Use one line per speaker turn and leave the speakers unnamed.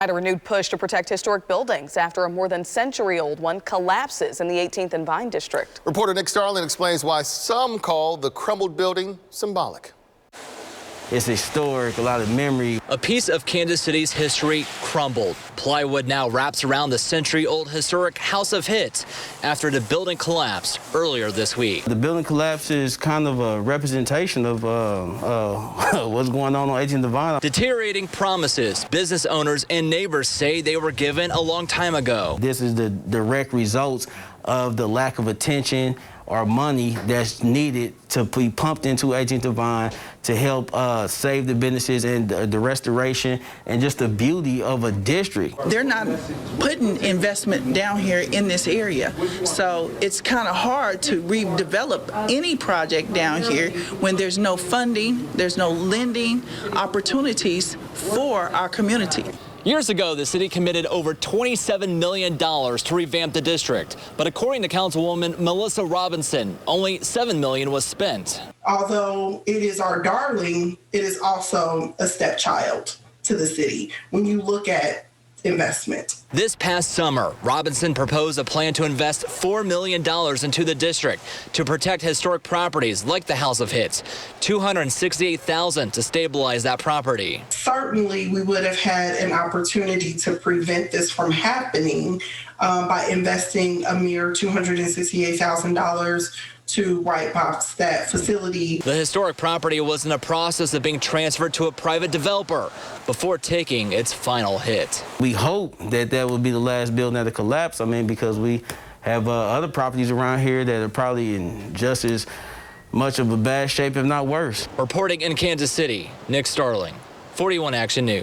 A renewed push to protect historic buildings after a more than century-old one collapses in the 18th and Vine district.
Reporter Nick Starling explains why some call the crumbled building symbolic.
It's historic, a lot of memory.
A piece of Kansas City's history crumbled. Plywood now wraps around the century-old historic House of Hits after the building collapsed earlier this week.
The building collapse is kind of a representation of what's going on 18th and Vine.
Deteriorating promises business owners and neighbors say they were given a long time ago.
This is the direct results of the lack of attention or money that's needed to be pumped into 18th and Vine to help save the businesses and the restoration and just the beauty of a district.
They're not putting investment down here in this area, so it's kind of hard to redevelop any project down here when there's no funding, there's no lending opportunities for our community.
Years ago, the city committed over $27 million to revamp the district. But according to Councilwoman Melissa Robinson, only $7 million was spent.
Although it is our darling, it is also a stepchild to the city when you look at investment.
This past summer, Robinson proposed a plan to invest $4 million into the district to protect historic properties like the House of Hits, $268,000 to stabilize that property.
Certainly, we would have had an opportunity to prevent this from happening by investing a mere $268,000 to white box that facility.
The historic property was in the process of being transferred to a private developer before taking its final hit.
We hope that that will be the last building that will collapse. I mean, because we have other properties around here that are probably in just as much of a bad shape, if not worse.
Reporting in Kansas City, Nick Starling, 41 Action News.